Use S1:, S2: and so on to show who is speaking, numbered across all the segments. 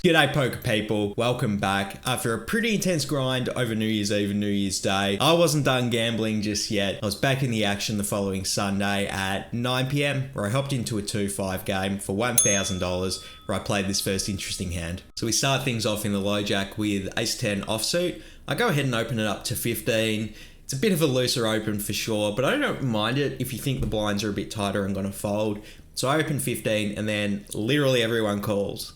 S1: G'day poker people, welcome back. After a pretty intense grind over New Year's Eve and New Year's Day, I wasn't done gambling just yet. I was back in the action the following Sunday at 9 PM where I hopped into a 2-5 game for $1,000 where I played this first interesting hand. So we start things off in the low jack with Ace-10 offsuit. I go ahead and open it up to 15. It's a bit of a looser open for sure, but I don't mind it if you think the blinds are a bit tighter and gonna fold. So I open 15 and then literally everyone calls.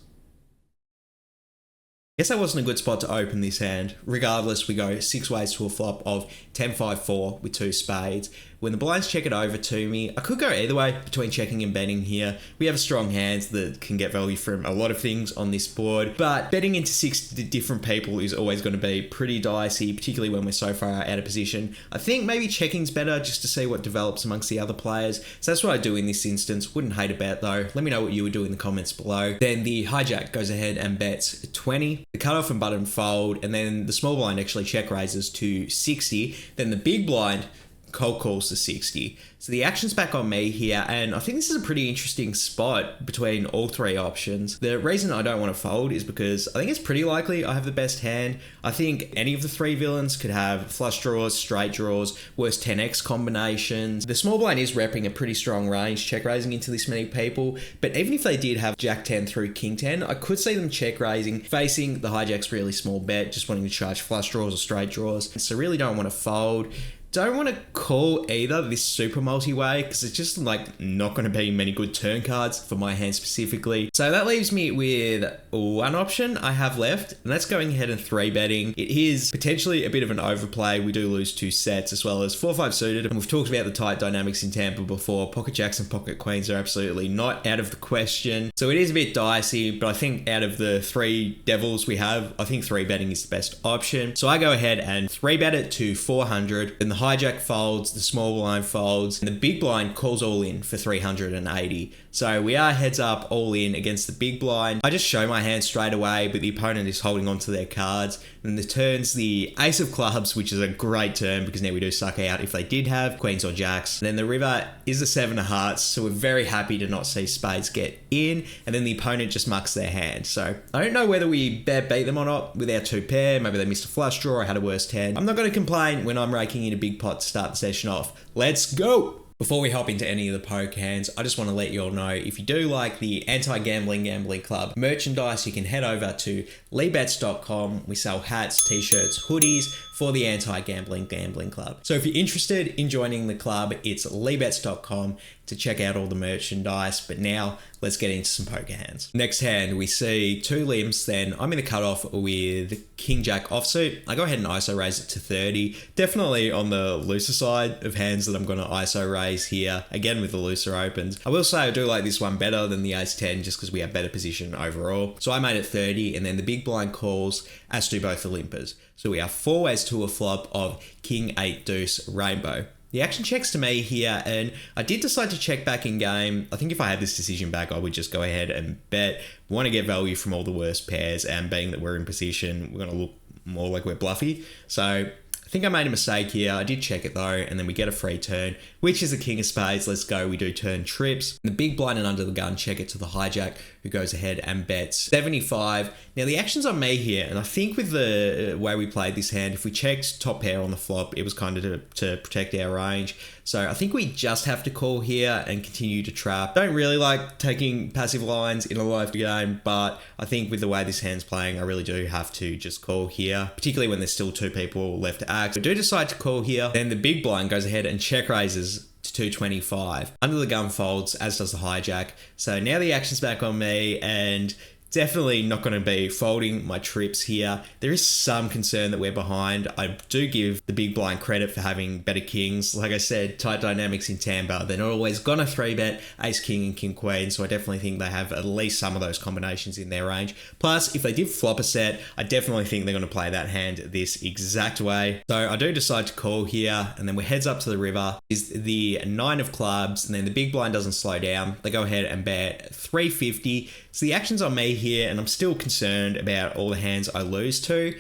S1: Guess that wasn't a good spot to open this hand. Regardless, we go 6 ways to a flop of 10-5-4 with 2 spades. When the blinds check it over to me, I could go either way between checking and betting here. We have strong hands that can get value from a lot of things on this board, but betting into 6 different people is always going to be pretty dicey, particularly when we're so far out of position. I think maybe checking's better just to see what develops amongst the other players. So that's what I do in this instance. Wouldn't hate a bet though. Let me know what you would do in the comments below. Then the hijack goes ahead and bets 20. The cutoff and button fold, and then the small blind actually check raises to 60. Then the big blind cold calls to 60. So the action's back on me here, and I think this is a pretty interesting spot between all 3 options. The reason I don't want to fold is because I think it's pretty likely I have the best hand. I think any of the 3 villains could have flush draws, straight draws, worst 10x combinations. The small blind is repping a pretty strong range, check raising into this many people, but even if they did have Jack 10 through King 10, I could see them check raising, facing the hijack's really small bet, just wanting to charge flush draws or straight draws. So really don't want to fold. Don't want to call either this super multi-way because it's just like not going to be many good turn cards for my hand specifically. So that leaves me with one option I have left, and that's going ahead and 3-betting. It is potentially a bit of an overplay. We do lose 2 sets as well as 4-5 suited, and we've talked about the tight dynamics in Tampa before. Pocket jacks and pocket queens are absolutely not out of the question. So it is a bit dicey, but I think out of the 3 devils we have, I think 3-betting is the best option. So I go ahead and 3-bet it to 400, and the hijack folds, the small blind folds, and the big blind calls all in for 380. So we are heads up all in against the big blind. I just show my hand straight away, but the opponent is holding on to their cards. And the turn's the ace of clubs, which is a great turn because now we do suck out if they did have queens or jacks. And then the river is the 7 of hearts, so we're very happy to not see spades get in. And then the opponent just mucks their hand. So I don't know whether we beat them or not with our 2 pair. Maybe they missed a flush draw or had a worse 10. I'm not going to complain when I'm raking in a big pot to start the session off. Let's go! Before we hop into any of the poker hands, I just want to let you all know, if you do like the Anti-Gambling Gambling Club merchandise, you can head over to leebets.com. We sell hats, t-shirts, hoodies for the Anti-Gambling Gambling Club. So if you're interested in joining the club, it's leebets.com to check out all the merchandise. But now let's get into some poker hands. Next hand, we see 2 limps. Then I'm in the cutoff with King Jack offsuit. I go ahead and ISO raise it to 30. Definitely on the looser side of hands that I'm going to ISO raise here. Again, with the looser opens. I will say I do like this one better than the Ace-10 just because we have better position overall. So I made it 30, and then the big blind calls, as do both the limpers. So we are 4 ways to a flop of King 8 deuce rainbow. The action checks to me here, and I did decide to check back in game. I think if I had this decision back, I would just go ahead and bet. We want to get value from all the worst pairs, and being that we're in position, we're going to look more like we're bluffy. So I think I made a mistake here. I did check it though, and then we get a free turn, which is the king of spades. Let's go. We do turn trips. The big blind and under the gun check it to the hijack, who goes ahead and bets 75. Now the action's on me here, and I think with the way we played this hand, if we checked top pair on the flop, it was kind of to protect our range. So I think we just have to call here and continue to trap. Don't really like taking passive lines in a live game, but I think with the way this hand's playing, I really do have to just call here, particularly when there's still 2 people left to act. So I do decide to call here. Then the big blind goes ahead and check raises to 225. Under the gun folds, as does the hijack. So now the action's back on me, and definitely not going to be folding my trips here. There is some concern that we're behind. I do give the big blind credit for having better kings. Like I said, tight dynamics in Tampa. They're not always going to 3-bet ace king and king queen, so I definitely think they have at least some of those combinations in their range. Plus, if they did flop a set, I definitely think they're going to play that hand this exact way. So I do decide to call here, and then we heads up to the river. Is the 9 of clubs, and then the big blind doesn't slow down. They go ahead and bet 350. So the action's on me here, and I'm still concerned about all the hands I lose to.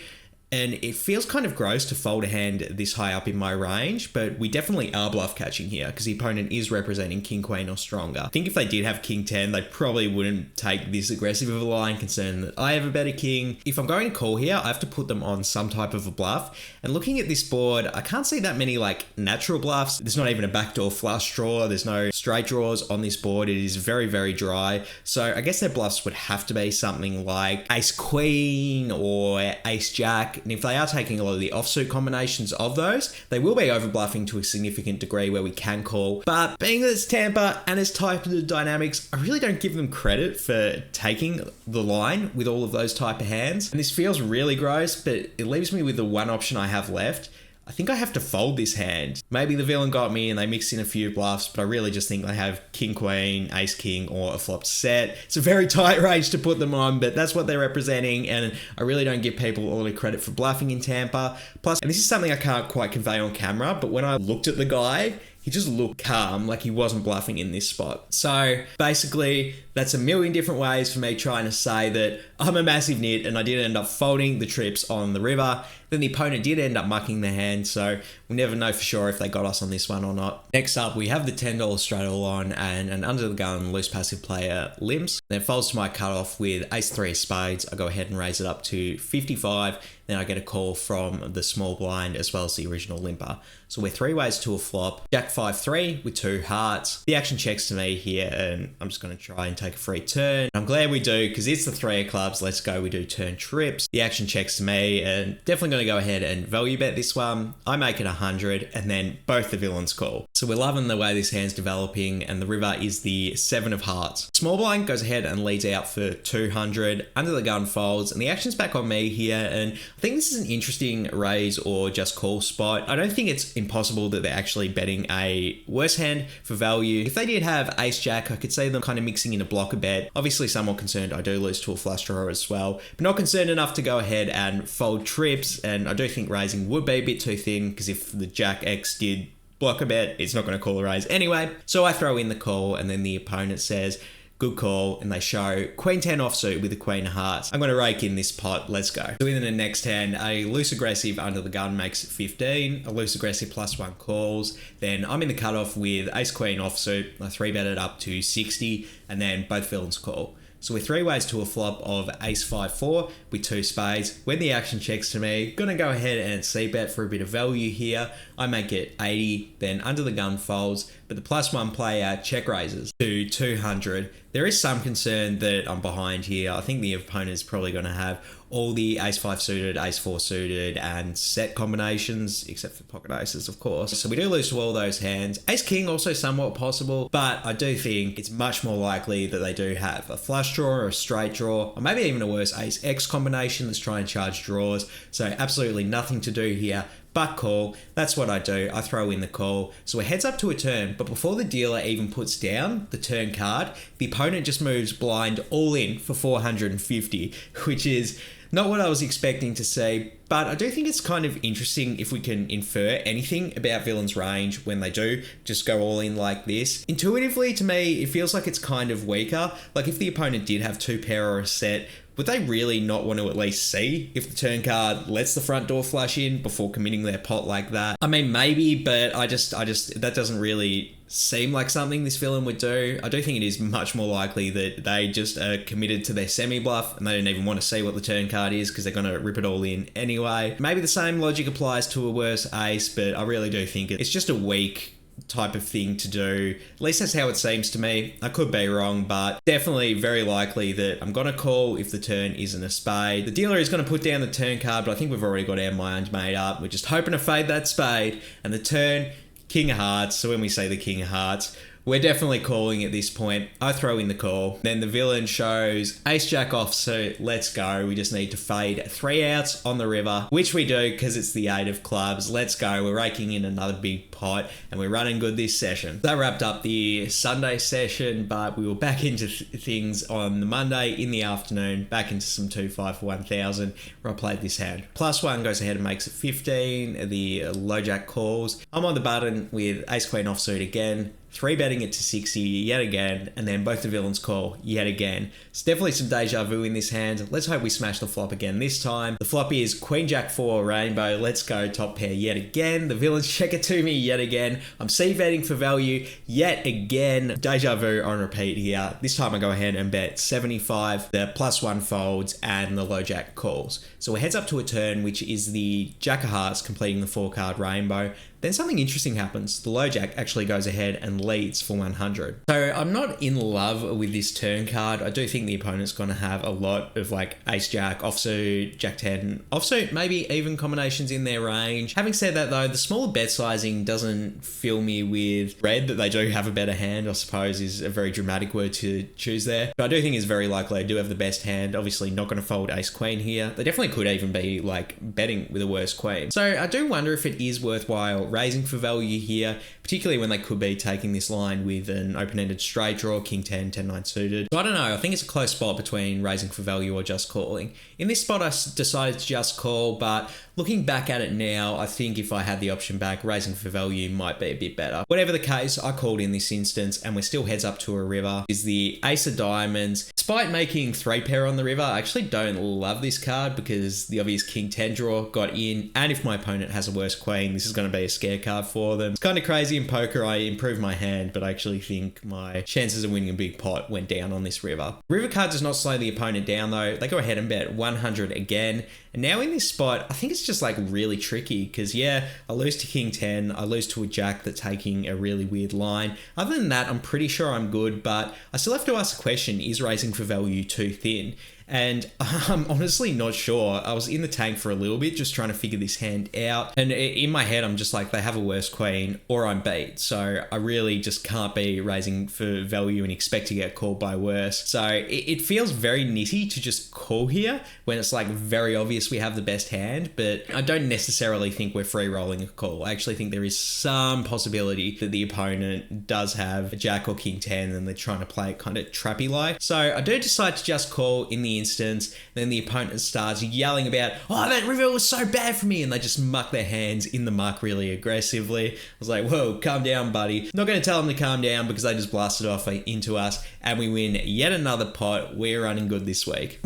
S1: And it feels kind of gross to fold a hand this high up in my range, but we definitely are bluff catching here because the opponent is representing king, queen or stronger. I think if they did have king 10, they probably wouldn't take this aggressive of a line, concerned that I have a better king. If I'm going to call here, I have to put them on some type of a bluff. And looking at this board, I can't see that many like natural bluffs. There's not even a backdoor flush draw. There's no straight draws on this board. It is very, very dry. So I guess their bluffs would have to be something like ace queen or ace jack. And if they are taking a lot of the offsuit combinations of those, they will be over bluffing to a significant degree where we can call. But being that it's Tampa and it's type of dynamics, I really don't give them credit for taking the line with all of those type of hands. And this feels really gross, but it leaves me with the one option I have left. I think I have to fold this hand. Maybe the villain got me and they mixed in a few bluffs, but I really just think they have king, queen, ace, king, or a flopped set. It's a very tight range to put them on, but that's what they're representing, and I really don't give people all the credit for bluffing in Tampa. Plus, and this is something I can't quite convey on camera, but when I looked at the guy, he just looked calm, like he wasn't bluffing in this spot. So basically, that's a million different ways for me trying to say that I'm a massive nit and I did end up folding the trips on the river. Then the opponent did end up mucking the hand, so we'll never know for sure if they got us on this one or not. Next up, we have the $10 straddle on and an under the gun loose passive player limps. Then folds to my cutoff with ace 3 of spades. I go ahead and raise it up to 55. Then I get a call from the small blind as well as the original limper. So we're 3 ways to a flop. Jack 5-3 with 2 hearts. The action checks to me here and I'm just going to try and take a free turn. I'm glad we do because it's the 3 of clubs. Let's go. We do turn trips. The action checks to me and definitely going to go ahead and value bet this one. I make it 100 and then both the villains call. So we're loving the way this hand's developing and the river is the 7 of hearts. Small blind goes ahead and leads out for 200. Under the gun folds and the action's back on me here, and I think this is an interesting raise or just call spot. I don't think it's impossible that they're actually betting a worse hand for value. If they did have ace jack, I could see them kind of mixing in a blocker bet. Obviously somewhat concerned I do lose to a flush draw as well, but not concerned enough to go ahead and fold trips, and I do think raising would be a bit too thin because if the jack X did block a bet, it's not going to call a raise anyway. So I throw in the call and then the opponent says, good call, and they show queen 10 offsuit with the queen of hearts. I'm going to rake in this pot. Let's go. So in the next hand, a loose aggressive under the gun makes it 15. A loose aggressive +1 calls. Then I'm in the cutoff with ace queen offsuit. I 3-bet it up to 60, and then both villains call. So we're 3 ways to a flop of ace 5-4 with 2 spades. When the action checks to me, gonna go ahead and c-bet for a bit of value here. I make it 80, then under the gun folds, but the +1 player check raises to 200. There is some concern that I'm behind here. I think the opponent's probably gonna have all the ace 5 suited, ace 4 suited, and set combinations, except for pocket aces, of course. So we do lose to all those hands. Ace king also somewhat possible, but I do think it's much more likely that they do have a flush draw or a straight draw, or maybe even a worse ace X combination that's trying to charge draws. So absolutely nothing to do here but call. That's what I do. I throw in the call. So it heads up to a turn, but before the dealer even puts down the turn card, the opponent just moves blind all in for 450, which is not what I was expecting to see, but I do think it's kind of interesting if we can infer anything about villains' range when they do just go all in like this. Intuitively, to me, it feels like it's kind of weaker. Like if the opponent did have 2 pair or a set, would they really not want to at least see if the turn card lets the front door flush in before committing their pot like that? I mean, maybe, but I just that doesn't really seem like something this villain would do. I do think it is much more likely that they just are committed to their semi-bluff and they don't even want to see what the turn card is because they're going to rip it all in anyway. Maybe the same logic applies to a worse ace, but I really do think it's just a weak type of thing to do. At least that's how it seems to me. I could be wrong, but definitely very likely that I'm going to call if the turn isn't a spade. The dealer is going to put down the turn card, but I think we've already got our minds made up. We're just hoping to fade that spade, and the turn, king of hearts. So when we say the king of hearts, we're definitely calling at this point. I throw in the call. Then the villain shows ace jack off, so let's go. We just need to fade 3 outs on the river, which we do because it's the 8 of clubs. Let's go. We're raking in another big pot and we're running good this session. That wrapped up the Sunday session, but we were back into things on the Monday in the afternoon, back into some 2-5 for 1,000 where I played this hand. +1 goes ahead and makes it 15. The low jack calls. I'm on the button with ace queen offsuit again. 3 betting it to 60 yet again, and then both the villains call yet again. It's definitely some deja vu in this hand. Let's hope we smash the flop again this time. The flop is Queen Jack 4 Rainbow. Let's go top pair yet again. The villains check it to me yet again. I'm c-betting for value yet again. Deja vu on repeat here. This time I go ahead and bet 75. The +1 folds and the low jack calls. So we're heads up to a turn, which is the Jack of Hearts completing the 4-card rainbow. Then something interesting happens. The low jack actually goes ahead and leads for 100. So I'm not in love with this turn card. I do think the opponent's going to have a lot of like ace jack, offsuit, jack 10, offsuit, maybe even combinations in their range. Having said that though, the smaller bet sizing doesn't fill me with dread that they do have a better hand, I suppose is a very dramatic word to choose there. But I do think it's very likely they do have the best hand. Obviously not going to fold ace queen here. They definitely could even be like betting with a worse queen. So I do wonder if it is worthwhile raising for value here, particularly when they could be taking this line with an open-ended straight draw, king 10, 10-9 suited. So I don't know, I think it's a close spot between raising for value or just calling. In this spot I decided to just call, but looking back at it now, I think if I had the option back, raising for value might be a bit better. Whatever the case, I called in this instance and we're still heads up to a river. Is the ace of diamonds. Despite making 3 pair on the river, I actually don't love this card because the obvious king 10 draw got in, and if my opponent has a worse queen, this is going to be a scare card for them. It's kind of crazy in poker. I improved my hand, but I actually think my chances of winning a big pot went down on this river. River card does not slow the opponent down though. They go ahead and bet 100 again. And now in this spot, I think it's just like really tricky because yeah, I lose to king 10, I lose to a jack that's taking a really weird line. Other than that, I'm pretty sure I'm good, but I still have to ask the question, is raising for value too thin? And I'm honestly not sure. I was in the tank for a little bit just trying to figure this hand out. And in my head, I'm just like, they have a worse queen or I'm beat. So I really just can't be raising for value and expect to get called by worse. So it feels very nitty to just call here when it's like very obvious we have the best hand. But I don't necessarily think we're free rolling a call. I actually think there is some possibility that the opponent does have a jack or king 10 and they're trying to play it kind of trappy like. So I do decide to just call in the instance. Then the opponent starts yelling about, oh, that river was so bad for me, and they just muck their hands in the muck really aggressively. I was like, whoa, calm down, buddy. Not going to tell them to calm down because they just blasted off into us and we win yet another pot. We're running good this week.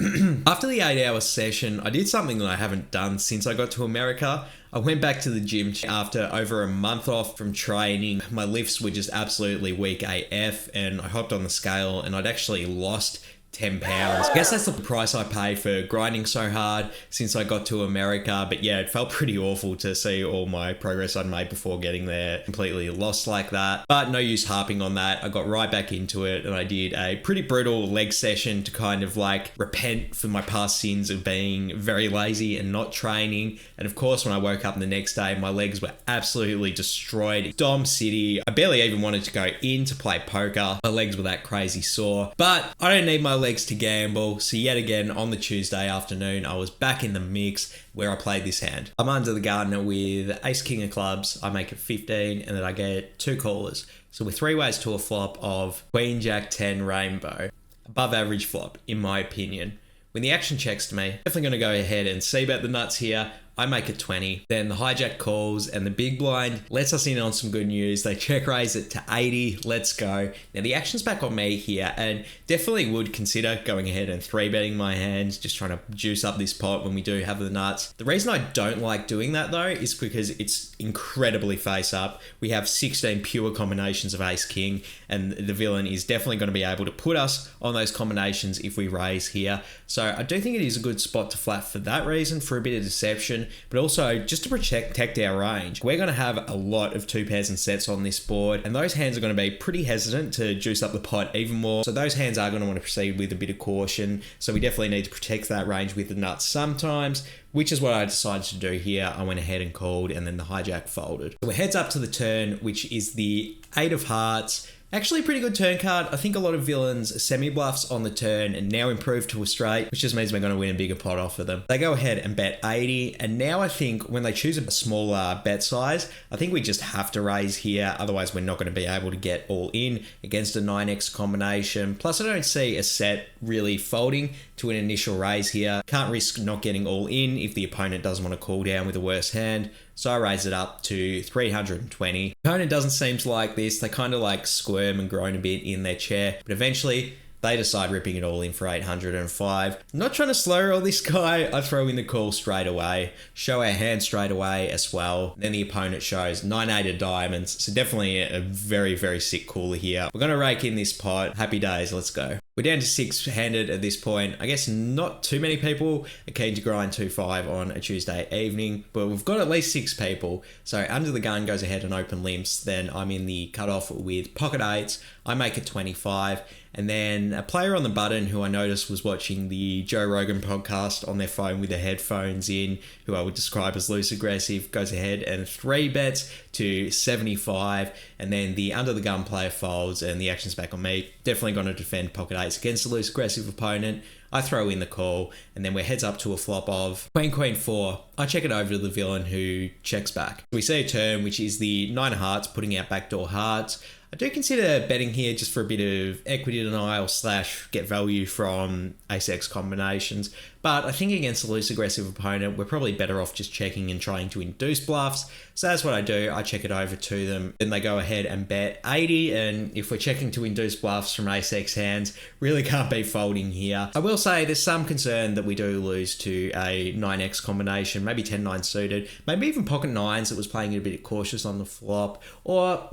S1: After the 8-hour session, I did something that I haven't done since I got to America. I went back to the gym after over a month off from training. My lifts were just absolutely weak AF, and I hopped on the scale and I'd actually lost 10 pounds. I guess that's the price I pay for grinding so hard since I got to America. But yeah, it felt pretty awful to see all my progress I'd made before getting there completely lost like that. But no use harping on that. I got right back into it and I did a pretty brutal leg session to kind of like repent for my past sins of being very lazy and not training. And of course, when I woke up the next day, my legs were absolutely destroyed. Dom City. I barely even wanted to go in to play poker. My legs were that crazy sore. But I don't need my legs to gamble. So yet again on the Tuesday afternoon, I was back in the mix where I played this hand. I'm under the gun with ace king of clubs. I make it 15 and then I get 2 callers. So we're 3 ways to a flop of queen jack 10 rainbow. Above average flop in my opinion. When the action checks to me, definitely going to go ahead and c-bet the nuts here. I make it 20. Then the hijack calls and the big blind lets us in on some good news. They check raise it to 80. Let's go. Now the action's back on me here and definitely would consider going ahead and 3-betting my hand, just trying to juice up this pot when we do have the nuts. The reason I don't like doing that though is because it's incredibly face up. We have 16 pure combinations of ace king and the villain is definitely going to be able to put us on those combinations if we raise here. So I do think it is a good spot to flat for that reason, for a bit of deception, but also just to protect our range. We're going to have a lot of 2 pairs and sets on this board, and those hands are going to be pretty hesitant to juice up the pot even more. So those hands are going to want to proceed with a bit of caution. So we definitely need to protect that range with the nuts sometimes, which is what I decided to do here. I went ahead and called, and then the hijack folded. So we're heads up to the turn, which is the 8 of hearts. Actually a pretty good turn card. I think a lot of villains semi-bluffs on the turn and now improve to a straight, which just means we're going to win a bigger pot off of them. They go ahead and bet 80, and now I think when they choose a smaller bet size, I think we just have to raise here, otherwise we're not going to be able to get all in against a 9x combination. Plus I don't see a set really folding to an initial raise here. Can't risk not getting all in if the opponent doesn't want to call down with a worse hand. So I raise it up to 320. The opponent doesn't seem to like this. They kind of like squirm and groan a bit in their chair, but eventually they decide ripping it all in for 805. Not trying to slow roll this guy. I throw in the call straight away. Show our hand straight away as well. Then the opponent shows 9-8 of diamonds. So definitely a very, very sick cooler here. We're going to rake in this pot. Happy days. Let's go. We're down to 6-handed at this point. I guess not too many people are keen to grind 2-5 on a Tuesday evening, but we've got at least 6 people. So under the gun goes ahead and open limps. Then I'm in the cutoff with pocket 8s. I make it 25. And then a player on the button who I noticed was watching the Joe Rogan podcast on their phone with the headphones in, who I would describe as loose aggressive, goes ahead and 3 bets to 75. And then the under the gun player folds and the action's back on me. Definitely going to defend pocket 8s against a loose aggressive opponent. I throw in the call, and then we're heads up to a flop of Queen 4. I check it over to the villain who checks back. We see a turn, which is the 9 of hearts, putting out backdoor hearts. I do consider betting here just for a bit of equity denial / get value from ace-x combinations. But I think against a loose aggressive opponent, we're probably better off just checking and trying to induce bluffs. So that's what I do. I check it over to them. Then they go ahead and bet 80. And if we're checking to induce bluffs from ace-x hands, really can't be folding here. I will say there's some concern that we do lose to a 9x combination, maybe 10-9 suited, maybe even pocket 9s that was playing it a bit cautious on the flop. Or,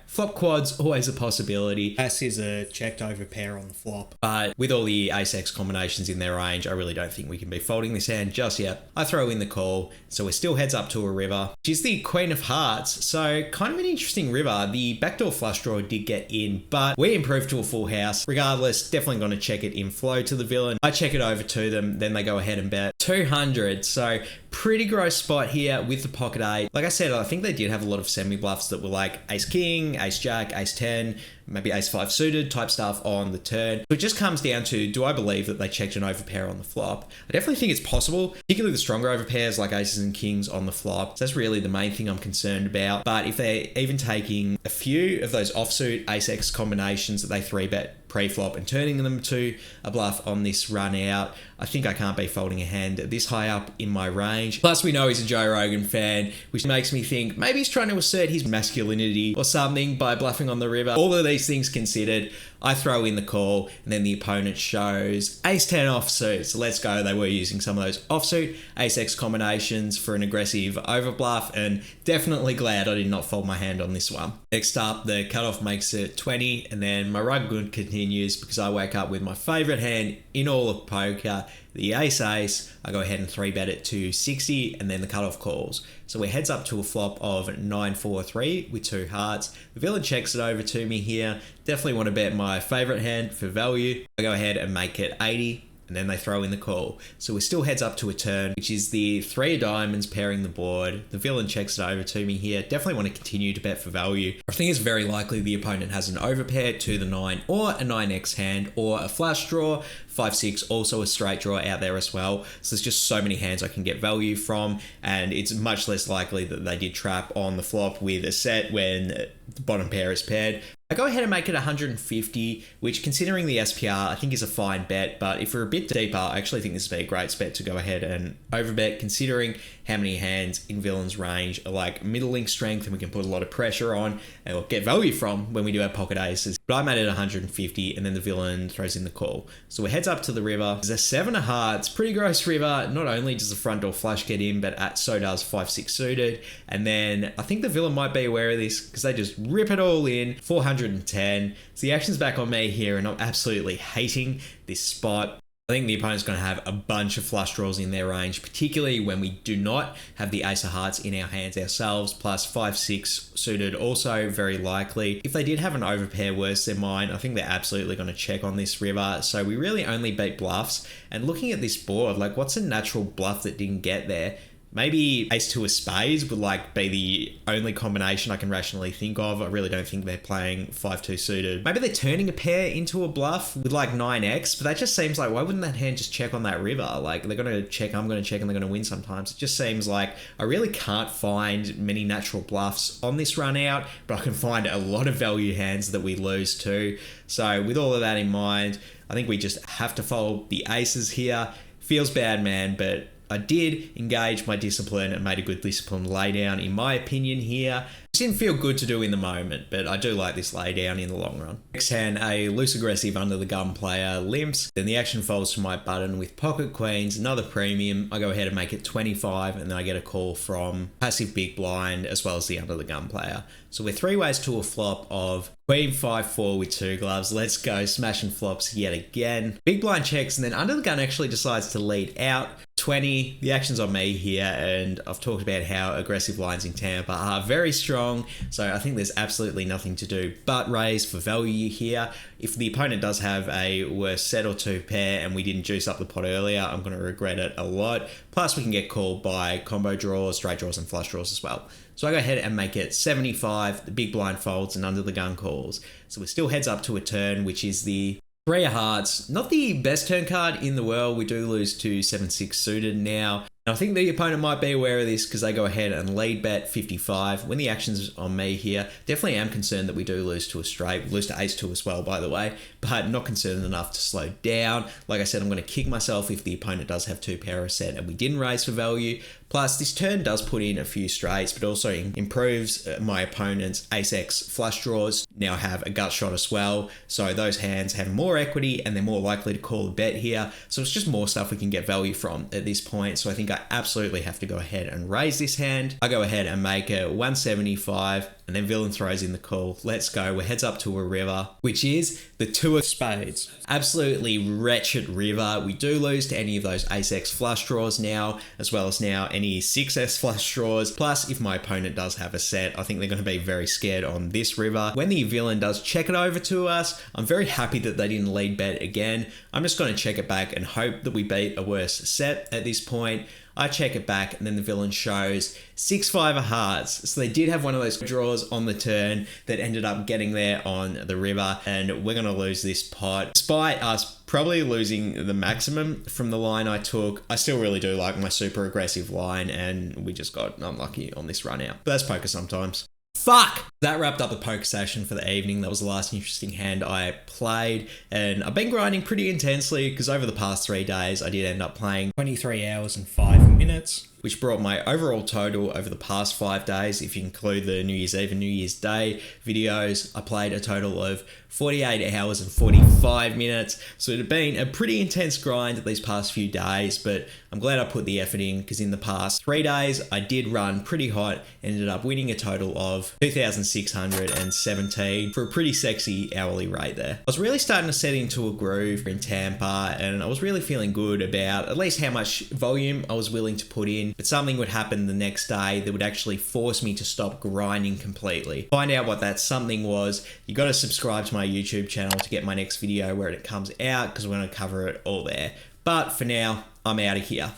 S1: flop quads, always a possibility.
S2: As is a checked over pair on the flop.
S1: But with all the ace-x combinations in their range, I really don't think we can be folding this hand just yet. I throw in the call, so we're still heads up to a river, which is the Queen of Hearts. So kind of an interesting river. The backdoor flush draw did get in, but we improved to a full house. Regardless, definitely going to check it in flow to the villain. I check it over to them, then they go ahead and bet 200. So pretty gross spot here with the pocket 8. Like I said, I think they did have a lot of semi bluffs that were like ace king, ace jack, ace 10, maybe ace 5 suited type stuff on the turn. So it just comes down to, do I believe that they checked an overpair on the flop? I definitely think it's possible, particularly the stronger overpairs like aces and kings on the flop. So that's really the main thing I'm concerned about. But if they're even taking a few of those offsuit ace-x combinations that they 3-bet pre-flop and turning them to a bluff on this run out, I think I can't be folding a hand this high up in my range. Plus we know he's a Joe Rogan fan, which makes me think maybe he's trying to assert his masculinity or something by bluffing on the river. All of these things considered, I throw in the call, and then the opponent shows ace 10 offsuit. So let's go. They were using some of those offsuit ace-x combinations for an aggressive overbluff, and definitely glad I did not fold my hand on this one. Next up, the cutoff makes it 20, and then my rug good continues because I wake up with my favorite hand in all of poker, the ace-ace. I go ahead and 3-bet it to 60, and then the cutoff calls. So we're heads up to a flop of 9-4-3 with 2 hearts. The villain checks it over to me here. Definitely want to bet my favorite hand for value. I go ahead and make it 80. And then they throw in the call. So we're still heads up to a turn, which is the 3 of diamonds pairing the board. The villain checks it over to me here. Definitely want to continue to bet for value. I think it's very likely the opponent has an overpair to the 9 or a 9x hand or a flush draw. 5-6, also a straight draw out there as well. So there's just so many hands I can get value from, and it's much less likely that they did trap on the flop with a set when the bottom pair is paired. I go ahead and make it 150, which considering the SPR, I think is a fine bet, but if we're a bit deeper, I actually think this would be a great bet to go ahead and overbet, considering how many hands in villain's range are like middling strength and we can put a lot of pressure on and we'll get value from when we do our pocket aces. But I made it 150, and then the villain throws in the call. So we're heads up to the river. There's a 7 of hearts, pretty gross river. Not only does the front door flush get in, but so does 5-6 suited. And then I think the villain might be aware of this because they just rip it all in, 410. So the action's back on me here, and I'm absolutely hating this spot. I think the opponent's going to have a bunch of flush draws in their range, particularly when we do not have the ace of hearts in our hands ourselves, plus 5-6 suited also very likely. If they did have an overpair worse than mine, I think they're absolutely going to check on this river. So we really only beat bluffs. And looking at this board, like what's a natural bluff that didn't get there? Maybe ace 2 of spades would like be the only combination I can rationally think of. I really don't think they're playing 5-2 suited. Maybe they're turning a pair into a bluff with like 9x, but that just seems like, why wouldn't that hand just check on that river? Like they're going to check, I'm going to check, and they're going to win sometimes. It just seems like I really can't find many natural bluffs on this run out, but I can find a lot of value hands that we lose to. So with all of that in mind, I think we just have to fold the aces here. Feels bad, man, but I did engage my discipline and made a good discipline laydown, in my opinion here. It didn't feel good to do in the moment, but I do like this laydown in the long run. Next hand, a loose aggressive under the gun player limps. Then the action folds to my button with pocket queens, another premium. I go ahead and make it 25, and then I get a call from passive big blind as well as the under the gun player. So we're 3 ways to a flop of queen 5-4 with 2 gloves. Let's go, smashing flops yet again. Big blind checks, and then under the gun actually decides to lead out 20. The action's on me here, and I've talked about how aggressive lines in Tampa are very strong, so I think there's absolutely nothing to do but raise for value here. If the opponent does have a worse set or 2 pair and we didn't juice up the pot earlier, I'm going to regret it a lot. Plus we can get called by combo draws, straight draws and flush draws as well. So I go ahead and make it 75, the big blind folds and under the gun calls. So we're still heads up to a turn, which is the 3 of hearts. Not the best turn card in the world. We do lose to 7-6 suited now. I think the opponent might be aware of this because they go ahead and lead bet 55. When the action's on me here, definitely am concerned that we do lose to a straight. We lose to ace 2 as well, by the way, but not concerned enough to slow down. Like I said, I'm going to kick myself if the opponent does have 2 pair of set and we didn't raise for value. Plus, this turn does put in a few straights, but also improves my opponent's ace-x flush draws. Now have a gut shot as well, so those hands have more equity and they're more likely to call a bet here. So it's just more stuff we can get value from at this point. So I think I absolutely have to go ahead and raise this hand. I go ahead and make it 175, and then villain throws in the call. Let's go. We're heads up to a river, which is the 2 of spades. Absolutely wretched river. We do lose to any of those ace-x flush draws now, as well as now any 6s flush draws. Plus, if my opponent does have a set, I think they're going to be very scared on this river. When the villain does check it over to us, I'm very happy that they didn't lead bet again. I'm just going to check it back and hope that we beat a worse set at this point. I check it back, and then the villain shows 6-5 of hearts. So they did have one of those draws on the turn that ended up getting there on the river, and we're going to lose this pot. Despite us probably losing the maximum from the line I took, I still really do like my super aggressive line, and we just got unlucky on this run out. But that's poker sometimes. Fuck! That wrapped up the poker session for the evening. That was the last interesting hand I played, and I've been grinding pretty intensely because over the past 3 days I did end up playing
S2: 23 hours and 5 minutes.
S1: Which brought my overall total over the past 5 days, if you include the New Year's Eve and New Year's Day videos, I played a total of 48 hours and 45 minutes. So it had been a pretty intense grind these past few days, but I'm glad I put the effort in because in the past 3 days, I did run pretty hot, ended up winning a total of 2,617 for a pretty sexy hourly rate there. I was really starting to set into a groove in Tampa, and I was really feeling good about at least how much volume I was willing to put in. But something would happen the next day that would actually force me to stop grinding completely. Find out what that something was. You got to subscribe to my YouTube channel to get my next video where it comes out because we're going to cover it all there. But for now, I'm out of here.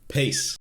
S1: Peace.